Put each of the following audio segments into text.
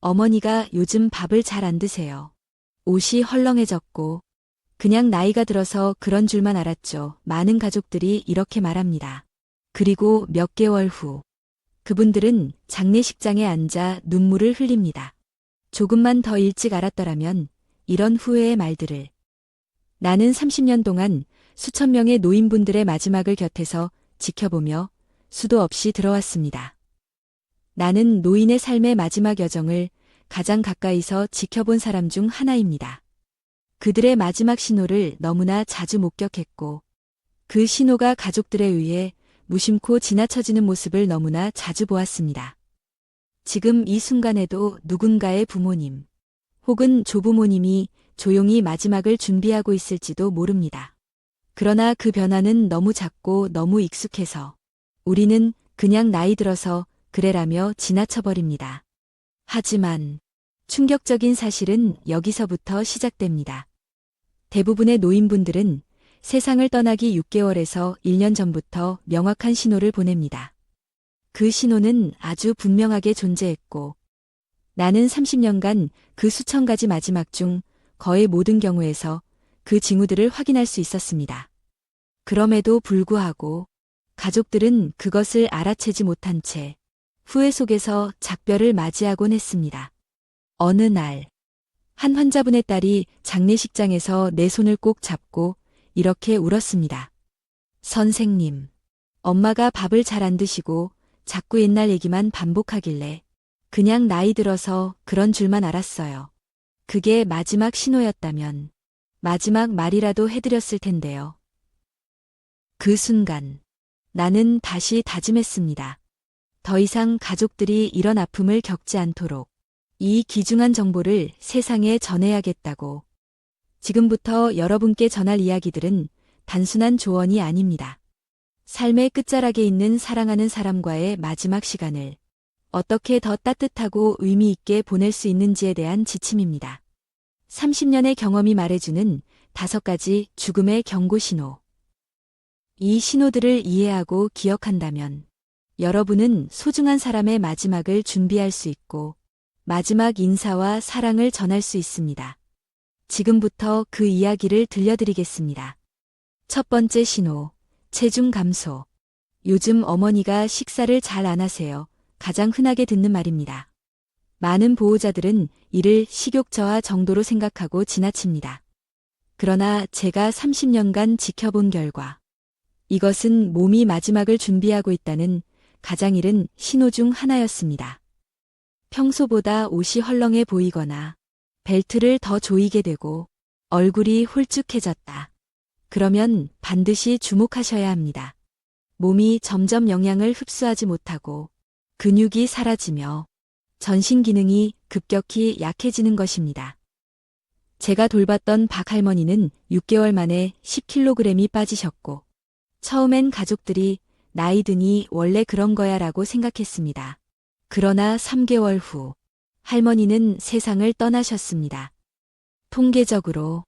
어머니가 요즘 밥을 잘 안 드세요. 옷이 헐렁해졌고 그냥 나이가 들어서 그런 줄만 알았죠. 많은 가족들이 이렇게 말합니다. 그리고 몇 개월 후 그분들은 장례식장에 앉아 눈물을 흘립니다. 조금만 더 일찍 알았더라면 이런 후회의 말들을. 나는 30년 동안 수천 명의 노인분들의 마지막을 곁에서 지켜보며 수도 없이 들어왔습니다. 나는 노인의 삶의 마지막 여정을 가장 가까이서 지켜본 사람 중 하나입니다. 그들의 마지막 신호를 너무나 자주 목격했고 그 신호가 가족들에 의해 무심코 지나쳐지는 모습을 너무나 자주 보았습니다. 지금 이 순간에도 누군가의 부모님 혹은 조부모님이 조용히 마지막을 준비하고 있을지도 모릅니다. 그러나 그 변화는 너무 작고 너무 익숙해서 우리는 그냥 나이 들어서 그래라며 지나쳐버립니다. 하지만 충격적인 사실은 여기서부터 시작됩니다. 대부분의 노인분들은 세상을 떠나기 6개월에서 1년 전부터 명확한 신호를 보냅니다. 그 신호는 아주 분명하게 존재했고 나는 30년간 그 수천 가지 마지막 중 거의 모든 경우에서 그 징후들을 확인할 수 있었습니다. 그럼에도 불구하고 가족들은 그것을 알아채지 못한 채 후회 속에서 작별을 맞이하곤 했습니다. 어느 날, 한 환자분의 딸이 장례식장에서 내 손을 꼭 잡고 이렇게 울었습니다. 선생님, 엄마가 밥을 잘 안 드시고 자꾸 옛날 얘기만 반복하길래 그냥 나이 들어서 그런 줄만 알았어요. 그게 마지막 신호였다면 마지막 말이라도 해드렸을 텐데요. 그 순간 나는 다시 다짐했습니다. 더 이상 가족들이 이런 아픔을 겪지 않도록 이 귀중한 정보를 세상에 전해야겠다고. 지금부터 여러분께 전할 이야기들은 단순한 조언이 아닙니다. 삶의 끝자락에 있는 사랑하는 사람과의 마지막 시간을 어떻게 더 따뜻하고 의미 있게 보낼 수 있는지에 대한 지침입니다. 30년의 경험이 말해주는 5가지 죽음의 경고 신호. 이 신호들을 이해하고 기억한다면 여러분은 소중한 사람의 마지막을 준비할 수 있고 마지막 인사와 사랑을 전할 수 있습니다. 지금부터 그 이야기를 들려드리겠습니다. 첫 번째 신호, 체중 감소. 요즘 어머니가 식사를 잘 안 하세요. 가장 흔하게 듣는 말입니다. 많은 보호자들은 이를 식욕 저하 정도로 생각하고 지나칩니다. 그러나 제가 30년간 지켜본 결과 이것은 몸이 마지막을 준비하고 있다는 가장 이른 신호 중 하나였습니다. 평소보다 옷이 헐렁해 보이거나 벨트를 더 조이게 되고 얼굴이 홀쭉해졌다. 그러면 반드시 주목하셔야 합니다. 몸이 점점 영양을 흡수하지 못하고 근육이 사라지며 전신 기능이 급격히 약해지는 것입니다. 제가 돌봤던 박 할머니는 6개월 만에 10kg이 빠지셨고 처음엔 가족들이 나이 드니 원래 그런 거야 라고 생각했습니다. 그러나 3개월 후 할머니는 세상을 떠나셨습니다. 통계적으로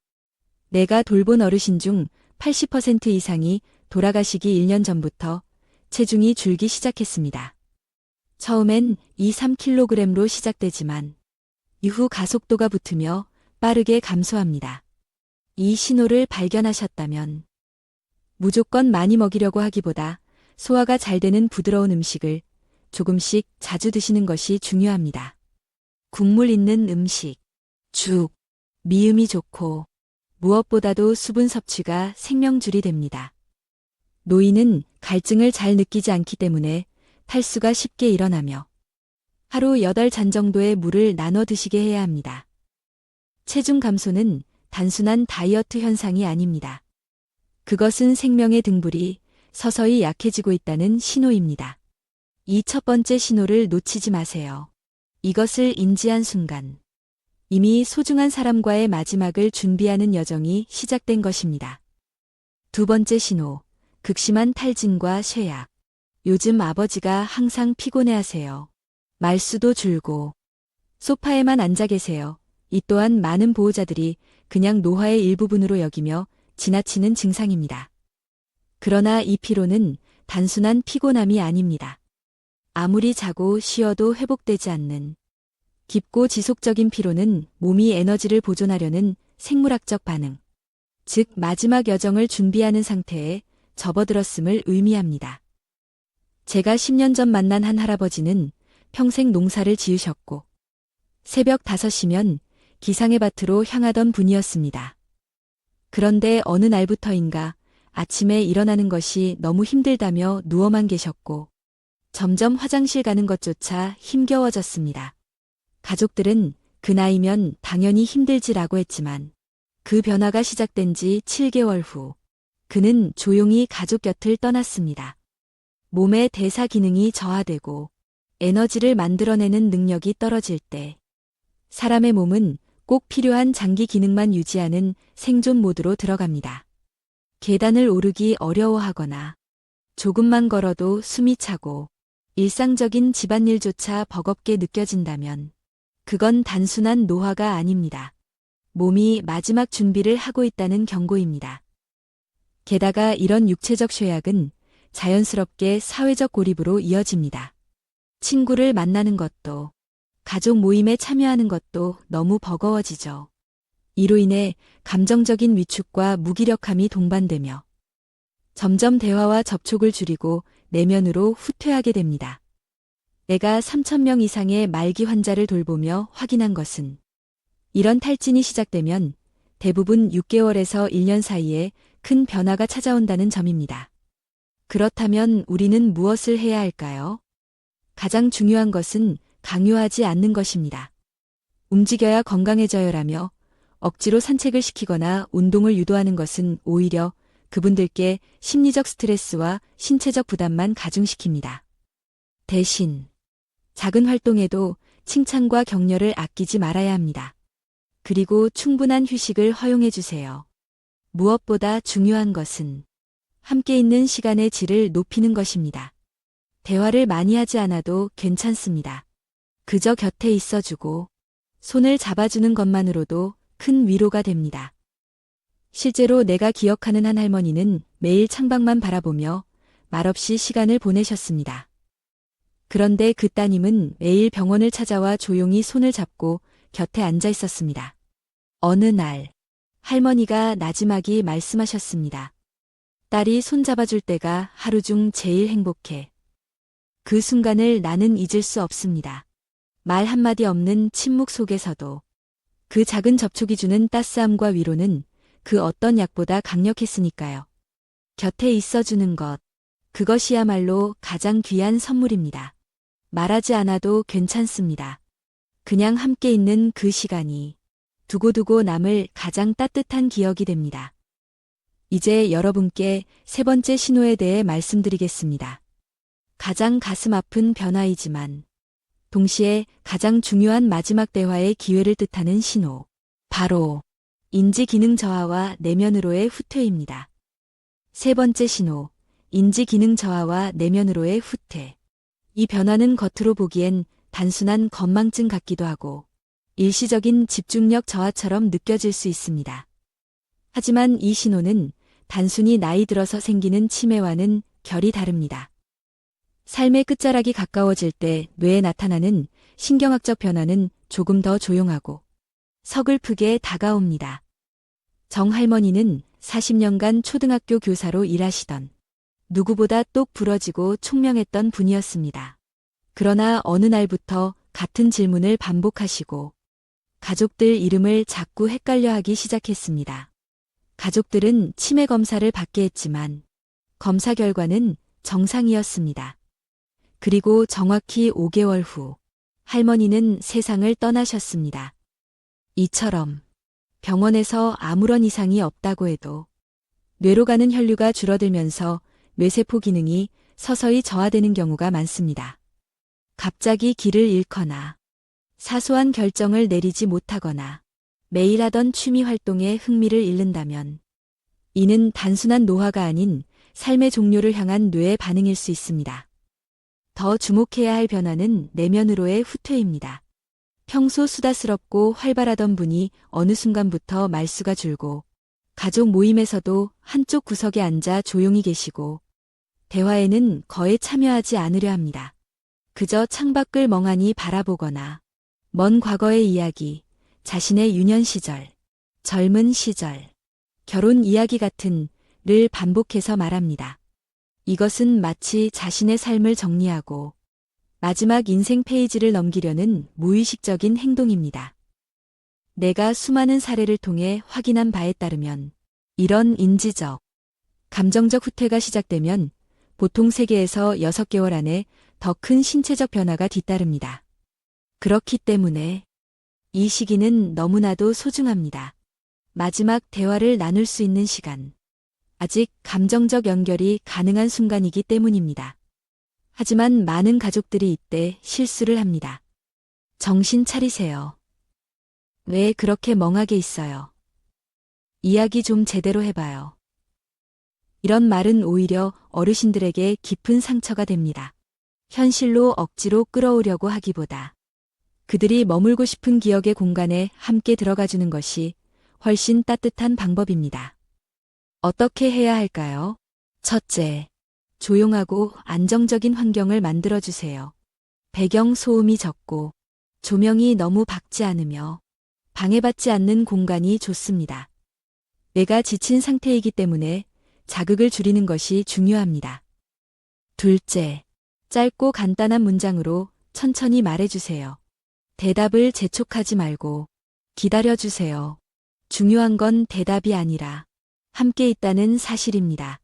내가 돌본 어르신 중 80% 이상이 돌아가시기 1년 전부터 체중이 줄기 시작했습니다. 처음엔 2-3kg로 시작되지만 이후 가속도가 붙으며 빠르게 감소합니다. 이 신호를 발견하셨다면 무조건 많이 먹이려고 하기보다 소화가 잘 되는 부드러운 음식을 조금씩 자주 드시는 것이 중요합니다. 국물 있는 음식, 죽, 미음이 좋고 무엇보다도 수분 섭취가 생명줄이 됩니다. 노인은 갈증을 잘 느끼지 않기 때문에 탈수가 쉽게 일어나며 하루 8잔 정도의 물을 나눠 드시게 해야 합니다. 체중 감소는 단순한 다이어트 현상이 아닙니다. 그것은 생명의 등불이 서서히 약해지고 있다는 신호입니다. 이 첫 번째 신호를 놓치지 마세요. 이것을 인지한 순간 이미 소중한 사람과의 마지막을 준비하는 여정이 시작된 것입니다. 두 번째 신호, 극심한 탈진과 쇠약. 요즘 아버지가 항상 피곤해하세요. 말수도 줄고 소파에만 앉아 계세요. 이 또한 많은 보호자들이 그냥 노화의 일부분으로 여기며 지나치는 증상입니다. 그러나 이 피로는 단순한 피곤함이 아닙니다. 아무리 자고 쉬어도 회복되지 않는 깊고 지속적인 피로는 몸이 에너지를 보존하려는 생물학적 반응, 즉 마지막 여정을 준비하는 상태에 접어들었음을 의미합니다. 제가 10년 전 만난 한 할아버지는 평생 농사를 지으셨고 새벽 5시면 기상의 밭으로 향하던 분이었습니다. 그런데 어느 날부터인가 아침에 일어나는 것이 너무 힘들다며 누워만 계셨고 점점 화장실 가는 것조차 힘겨워졌습니다. 가족들은 그 나이면 당연히 힘들지라고 했지만 그 변화가 시작된 지 7개월 후 그는 조용히 가족 곁을 떠났습니다. 몸의 대사 기능이 저하되고 에너지를 만들어내는 능력이 떨어질 때 사람의 몸은 꼭 필요한 장기 기능만 유지하는 생존 모드로 들어갑니다. 계단을 오르기 어려워하거나 조금만 걸어도 숨이 차고 일상적인 집안일조차 버겁게 느껴진다면 그건 단순한 노화가 아닙니다. 몸이 마지막 준비를 하고 있다는 경고입니다. 게다가 이런 육체적 쇠약은 자연스럽게 사회적 고립으로 이어집니다. 친구를 만나는 것도, 가족 모임에 참여하는 것도 너무 버거워지죠. 이로 인해 감정적인 위축과 무기력함이 동반되며 점점 대화와 접촉을 줄이고 내면으로 후퇴하게 됩니다. 내가 3,000명 이상의 말기 환자를 돌보며 확인한 것은 이런 탈진이 시작되면 대부분 6개월에서 1년 사이에 큰 변화가 찾아온다는 점입니다. 그렇다면 우리는 무엇을 해야 할까요? 가장 중요한 것은 강요하지 않는 것입니다. 움직여야 건강해져요라며 억지로 산책을 시키거나 운동을 유도하는 것은 오히려 그분들께 심리적 스트레스와 신체적 부담만 가중시킵니다. 대신 작은 활동에도 칭찬과 격려를 아끼지 말아야 합니다. 그리고 충분한 휴식을 허용해 주세요. 무엇보다 중요한 것은 함께 있는 시간의 질을 높이는 것입니다. 대화를 많이 하지 않아도 괜찮습니다. 그저 곁에 있어주고 손을 잡아주는 것만으로도 큰 위로가 됩니다. 실제로 내가 기억하는 한 할머니는 매일 창밖만 바라보며 말없이 시간을 보내셨습니다. 그런데 그 따님은 매일 병원을 찾아와 조용히 손을 잡고 곁에 앉아 있었습니다. 어느 날 할머니가 나지막이 말씀하셨습니다. 딸이 손 잡아줄 때가 하루 중 제일 행복해. 그 순간을 나는 잊을 수 없습니다. 말 한마디 없는 침묵 속에서도 그 작은 접촉이 주는 따스함과 위로는 그 어떤 약보다 강력했으니까요. 곁에 있어주는 것, 그것이야말로 가장 귀한 선물입니다. 말하지 않아도 괜찮습니다. 그냥 함께 있는 그 시간이 두고두고 남을 가장 따뜻한 기억이 됩니다. 이제 여러분께 세 번째 신호에 대해 말씀드리겠습니다. 가장 가슴 아픈 변화이지만 동시에 가장 중요한 마지막 대화의 기회를 뜻하는 신호. 바로 인지 기능 저하와 내면으로의 후퇴입니다. 세 번째 신호, 인지 기능 저하와 내면으로의 후퇴. 이 변화는 겉으로 보기엔 단순한 건망증 같기도 하고 일시적인 집중력 저하처럼 느껴질 수 있습니다. 하지만 이 신호는 단순히 나이 들어서 생기는 치매와는 결이 다릅니다. 삶의 끝자락이 가까워질 때 뇌에 나타나는 신경학적 변화는 조금 더 조용하고 서글프게 다가옵니다. 정 할머니는 40년간 초등학교 교사로 일하시던 누구보다 똑 부러지고 총명했던 분이었습니다. 그러나 어느 날부터 같은 질문을 반복하시고 가족들 이름을 자꾸 헷갈려하기 시작했습니다. 가족들은 치매 검사를 받게 했지만 검사 결과는 정상이었습니다. 그리고 정확히 5개월 후 할머니는 세상을 떠나셨습니다. 이처럼 병원에서 아무런 이상이 없다고 해도 뇌로 가는 혈류가 줄어들면서 뇌세포 기능이 서서히 저하되는 경우가 많습니다. 갑자기 길을 잃거나 사소한 결정을 내리지 못하거나 매일 하던 취미 활동에 흥미를 잃는다면 이는 단순한 노화가 아닌 삶의 종료를 향한 뇌의 반응일 수 있습니다. 더 주목해야 할 변화는 내면으로의 후퇴입니다. 평소 수다스럽고 활발하던 분이 어느 순간부터 말수가 줄고 가족 모임에서도 한쪽 구석에 앉아 조용히 계시고 대화에는 거의 참여하지 않으려 합니다. 그저 창밖을 멍하니 바라보거나 먼 과거의 이야기, 자신의 유년 시절, 젊은 시절, 결혼 이야기 같은 를 반복해서 말합니다. 이것은 마치 자신의 삶을 정리하고 마지막 인생 페이지를 넘기려는 무의식적인 행동입니다. 내가 수많은 사례를 통해 확인한 바에 따르면 이런 인지적, 감정적 후퇴가 시작되면 보통 3개에서 6개월 안에 더 큰 신체적 변화가 뒤따릅니다. 그렇기 때문에 이 시기는 너무나도 소중합니다. 마지막 대화를 나눌 수 있는 시간. 아직 감정적 연결이 가능한 순간이기 때문입니다. 하지만 많은 가족들이 이때 실수를 합니다. 정신 차리세요. 왜 그렇게 멍하게 있어요? 이야기 좀 제대로 해봐요. 이런 말은 오히려 어르신들에게 깊은 상처가 됩니다. 현실로 억지로 끌어오려고 하기보다 그들이 머물고 싶은 기억의 공간에 함께 들어가주는 것이 훨씬 따뜻한 방법입니다. 어떻게 해야 할까요? 첫째, 조용하고 안정적인 환경을 만들어주세요. 배경 소음이 적고 조명이 너무 밝지 않으며 방해받지 않는 공간이 좋습니다. 뇌가 지친 상태이기 때문에 자극을 줄이는 것이 중요합니다. 둘째, 짧고 간단한 문장으로 천천히 말해주세요. 대답을 재촉하지 말고 기다려주세요. 중요한 건 대답이 아니라 함께 있다는 사실입니다.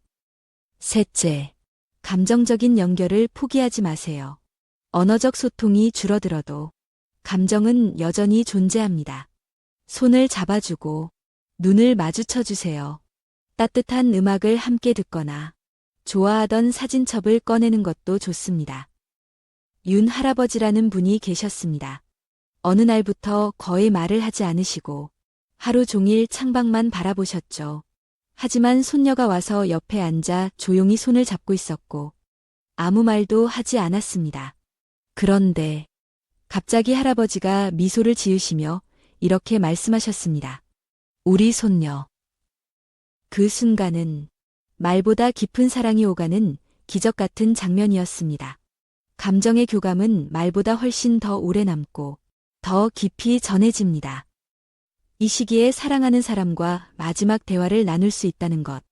셋째, 감정적인 연결을 포기하지 마세요. 언어적 소통이 줄어들어도 감정은 여전히 존재합니다. 손을 잡아주고 눈을 마주쳐주세요. 따뜻한 음악을 함께 듣거나 좋아하던 사진첩을 꺼내는 것도 좋습니다. 윤 할아버지라는 분이 계셨습니다. 어느 날부터 거의 말을 하지 않으시고 하루 종일 창밖만 바라보셨죠. 하지만 손녀가 와서 옆에 앉아 조용히 손을 잡고 있었고 아무 말도 하지 않았습니다. 그런데 갑자기 할아버지가 미소를 지으시며 이렇게 말씀하셨습니다. 우리 손녀. 그 순간은 말보다 깊은 사랑이 오가는 기적 같은 장면이었습니다. 감정의 교감은 말보다 훨씬 더 오래 남고 더 깊이 전해집니다. 이 시기에 사랑하는 사람과 마지막 대화를 나눌 수 있다는 것.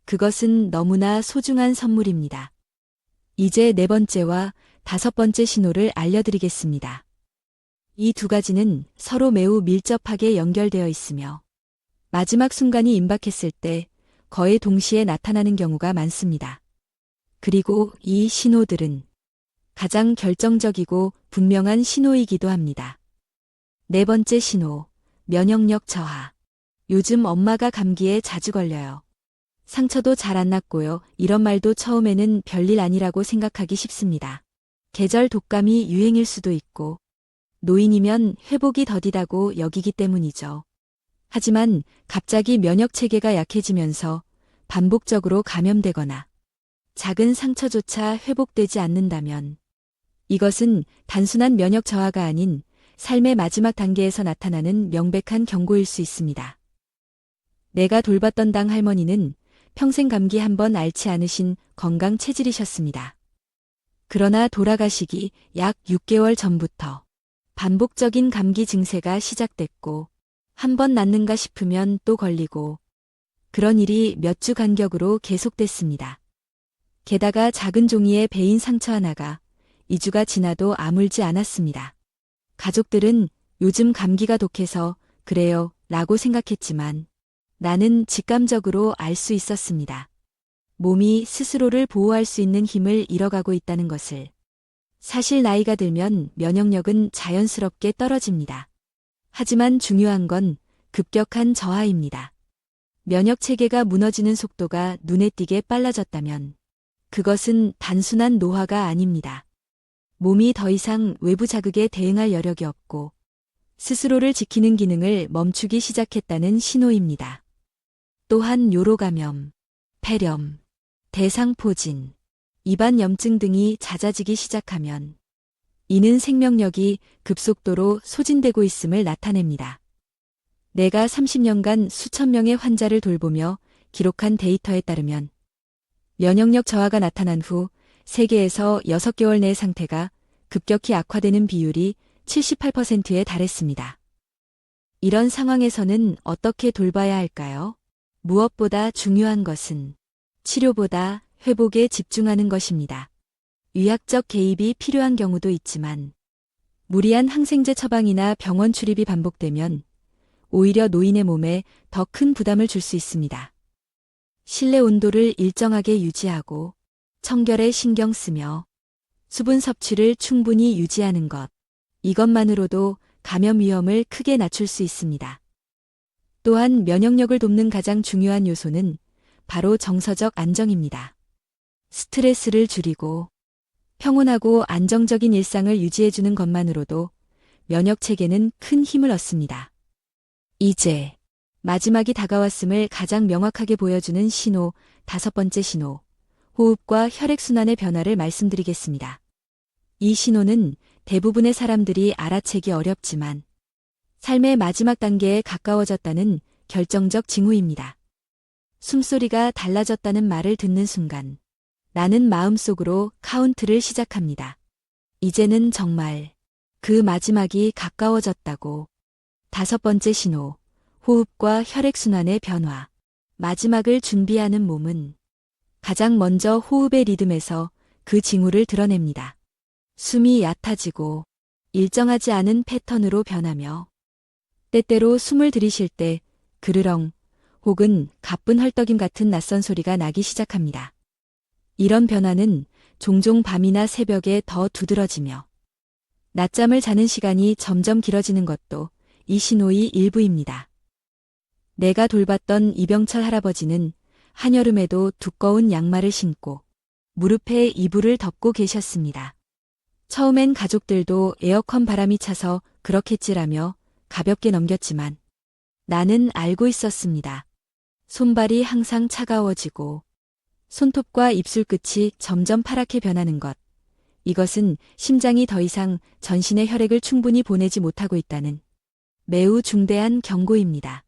그것은 너무나 소중한 선물입니다. 이제 4번째와 5번째 신호를 알려드리겠습니다. 이 2가지는 서로 매우 밀접하게 연결되어 있으며 마지막 순간이 임박했을 때 거의 동시에 나타나는 경우가 많습니다. 그리고 이 신호들은 가장 결정적이고 분명한 신호이기도 합니다. 4번째 신호, 면역력 저하. 요즘 엄마가 감기에 자주 걸려요. 상처도 잘 안 낫고요. 이런 말도 처음에는 별일 아니라고 생각하기 쉽습니다. 계절 독감이 유행일 수도 있고 노인이면 회복이 더디다고 여기기 때문이죠. 하지만 갑자기 면역 체계가 약해지면서 반복적으로 감염되거나 작은 상처조차 회복되지 않는다면 이것은 단순한 면역 저하가 아닌 삶의 마지막 단계에서 나타나는 명백한 경고일 수 있습니다. 내가 돌봤던 당 할머니는 평생 감기 한 번 앓지 않으신 건강 체질이셨습니다. 그러나 돌아가시기 약 6개월 전부터 반복적인 감기 증세가 시작됐고 한 번 낫는가 싶으면 또 걸리고 그런 일이 몇 주 간격으로 계속됐습니다. 게다가 작은 종이에 베인 상처 하나가 2주가 지나도 아물지 않았습니다. 가족들은 요즘 감기가 독해서 그래요 라고 생각했지만 나는 직감적으로 알 수 있었습니다. 몸이 스스로를 보호할 수 있는 힘을 잃어가고 있다는 것을. 사실 나이가 들면 면역력은 자연스럽게 떨어집니다. 하지만 중요한 건 급격한 저하입니다. 면역 체계가 무너지는 속도가 눈에 띄게 빨라졌다면 그것은 단순한 노화가 아닙니다. 몸이 더 이상 외부 자극에 대응할 여력이 없고 스스로를 지키는 기능을 멈추기 시작했다는 신호입니다. 또한 요로감염, 폐렴, 대상포진, 입안 염증 등이 잦아지기 시작하면 이는 생명력이 급속도로 소진되고 있음을 나타냅니다. 내가 30년간 수천 명의 환자를 돌보며 기록한 데이터에 따르면 면역력 저하가 나타난 후 3개에서 6개월 내 상태가 급격히 악화되는 비율이 78%에 달했습니다. 이런 상황에서는 어떻게 돌봐야 할까요? 무엇보다 중요한 것은 치료보다 회복에 집중하는 것입니다. 의학적 개입이 필요한 경우도 있지만 무리한 항생제 처방이나 병원 출입이 반복되면 오히려 노인의 몸에 더 큰 부담을 줄 수 있습니다. 실내 온도를 일정하게 유지하고 청결에 신경 쓰며 수분 섭취를 충분히 유지하는 것. 이것만으로도 감염 위험을 크게 낮출 수 있습니다. 또한 면역력을 돕는 가장 중요한 요소는 바로 정서적 안정입니다. 스트레스를 줄이고 평온하고 안정적인 일상을 유지해주는 것만으로도 면역 체계는 큰 힘을 얻습니다. 이제 마지막이 다가왔음을 가장 명확하게 보여주는 신호, 5번째 신호, 호흡과 혈액순환의 변화를 말씀드리겠습니다. 이 신호는 대부분의 사람들이 알아채기 어렵지만 삶의 마지막 단계에 가까워졌다는 결정적 징후입니다. 숨소리가 달라졌다는 말을 듣는 순간 나는 마음속으로 카운트를 시작합니다. 이제는 정말 그 마지막이 가까워졌다고. 5번째 신호, 호흡과 혈액순환의 변화. 마지막을 준비하는 몸은 가장 먼저 호흡의 리듬에서 그 징후를 드러냅니다. 숨이 얕아지고 일정하지 않은 패턴으로 변하며 때때로 숨을 들이쉴 때 그르렁 혹은 가쁜 헐떡임 같은 낯선 소리가 나기 시작합니다. 이런 변화는 종종 밤이나 새벽에 더 두드러지며 낮잠을 자는 시간이 점점 길어지는 것도 이 신호의 일부입니다. 내가 돌봤던 이병철 할아버지는 한여름에도 두꺼운 양말을 신고 무릎에 이불을 덮고 계셨습니다. 처음엔 가족들도 에어컨 바람이 차서 그렇겠지라며 가볍게 넘겼지만 나는 알고 있었습니다. 손발이 항상 차가워지고 손톱과 입술 끝이 점점 파랗게 변하는 것. 이것은 심장이 더 이상 전신의 혈액을 충분히 보내지 못하고 있다는 매우 중대한 경고입니다.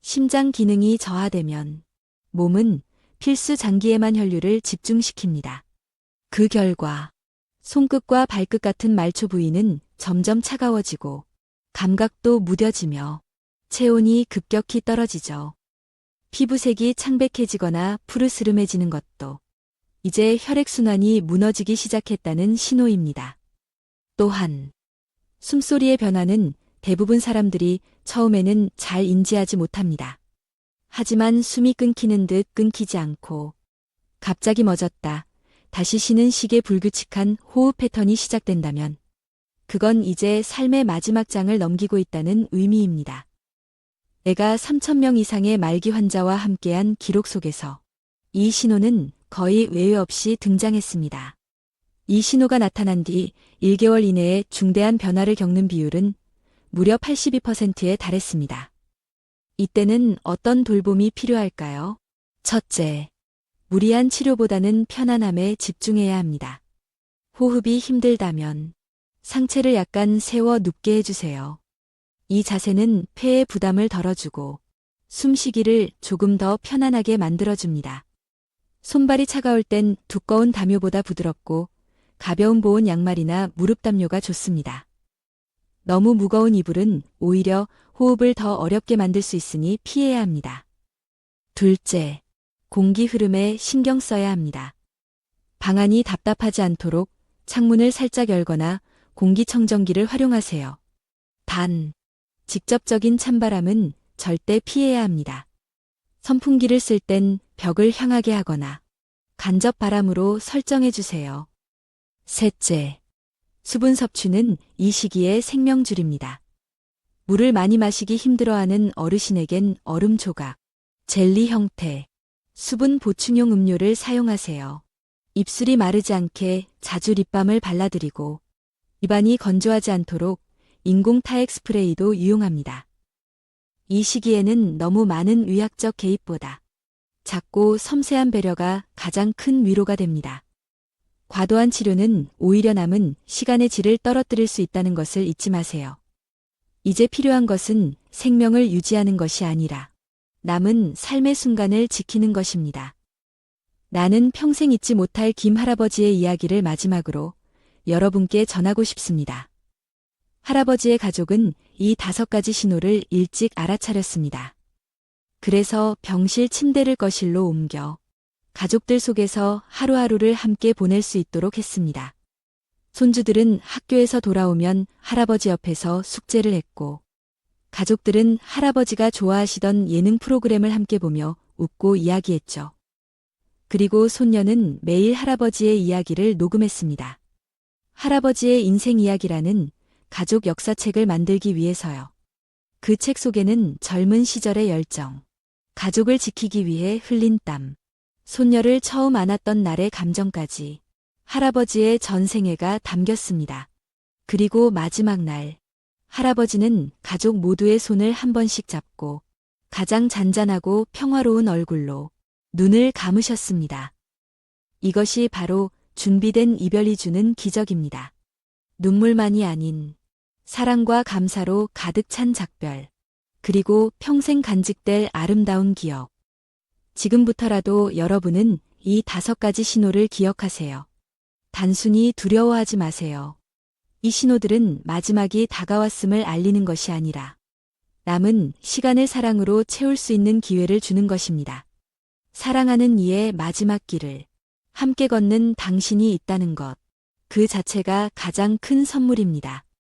심장 기능이 저하되면 몸은 필수 장기에만 혈류를 집중시킵니다. 그 결과 손끝과 발끝 같은 말초 부위는 점점 차가워지고 감각도 무뎌지며 체온이 급격히 떨어지죠. 피부색이 창백해지거나 푸르스름해지는 것도 이제 혈액순환이 무너지기 시작했다는 신호입니다. 또한 숨소리의 변화는 대부분 사람들이 처음에는 잘 인지하지 못합니다. 하지만 숨이 끊기는 듯 끊기지 않고 갑자기 멎었다 다시 쉬는 식의 불규칙한 호흡 패턴이 시작된다면 그건 이제 삶의 마지막 장을 넘기고 있다는 의미입니다. 내가 3,000명 이상의 말기 환자와 함께한 기록 속에서 이 신호는 거의 외회 없이 등장했습니다. 이 신호가 나타난 뒤 1개월 이내에 중대한 변화를 겪는 비율은 무려 82%에 달했습니다. 이때는 어떤 돌봄이 필요할까요? 첫째, 무리한 치료보다는 편안함에 집중해야 합니다. 호흡이 힘들다면 상체를 약간 세워 눕게 해주세요. 이 자세는 폐의 부담을 덜어주고 숨쉬기를 조금 더 편안하게 만들어줍니다. 손발이 차가울 땐 두꺼운 담요보다 부드럽고 가벼운 보온 양말이나 무릎 담요가 좋습니다. 너무 무거운 이불은 오히려 호흡을 더 어렵게 만들 수 있으니 피해야 합니다. 둘째, 공기 흐름에 신경 써야 합니다. 방 안이 답답하지 않도록 창문을 살짝 열거나 공기청정기를 활용하세요. 단, 직접적인 찬바람은 절대 피해야 합니다. 선풍기를 쓸 땐 벽을 향하게 하거나 간접 바람으로 설정해 주세요. 셋째, 수분 섭취는 이 시기의 생명줄입니다. 물을 많이 마시기 힘들어하는 어르신에겐 얼음 조각, 젤리 형태, 수분 보충용 음료를 사용하세요. 입술이 마르지 않게 자주 립밤을 발라드리고 입안이 건조하지 않도록 인공 타액 스프레이도 유용합니다. 이 시기에는 너무 많은 의학적 개입보다 작고 섬세한 배려가 가장 큰 위로가 됩니다. 과도한 치료는 오히려 남은 시간의 질을 떨어뜨릴 수 있다는 것을 잊지 마세요. 이제 필요한 것은 생명을 유지하는 것이 아니라 남은 삶의 순간을 지키는 것입니다. 나는 평생 잊지 못할 김 할아버지의 이야기를 마지막으로 여러분께 전하고 싶습니다. 할아버지의 가족은 이 5가지 신호를 일찍 알아차렸습니다. 그래서 병실 침대를 거실로 옮겨 가족들 속에서 하루하루를 함께 보낼 수 있도록 했습니다. 손주들은 학교에서 돌아오면 할아버지 옆에서 숙제를 했고, 가족들은 할아버지가 좋아하시던 예능 프로그램을 함께 보며 웃고 이야기했죠. 그리고 손녀는 매일 할아버지의 이야기를 녹음했습니다. 할아버지의 인생 이야기라는 가족 역사책을 만들기 위해서요. 그 책 속에는 젊은 시절의 열정, 가족을 지키기 위해 흘린 땀, 손녀를 처음 안았던 날의 감정까지 할아버지의 전생애가 담겼습니다. 그리고 마지막 날, 할아버지는 가족 모두의 손을 한 번씩 잡고 가장 잔잔하고 평화로운 얼굴로 눈을 감으셨습니다. 이것이 바로 준비된 이별이 주는 기적입니다. 눈물만이 아닌 사랑과 감사로 가득 찬 작별, 그리고 평생 간직될 아름다운 기억. 지금부터라도 여러분은 이 5가지 신호를 기억하세요. 단순히 두려워하지 마세요. 이 신호들은 마지막이 다가왔음을 알리는 것이 아니라 남은 시간을 사랑으로 채울 수 있는 기회를 주는 것입니다. 사랑하는 이의 마지막 길을 함께 걷는 당신이 있다는 것, 그 자체가 가장 큰 선물입니다.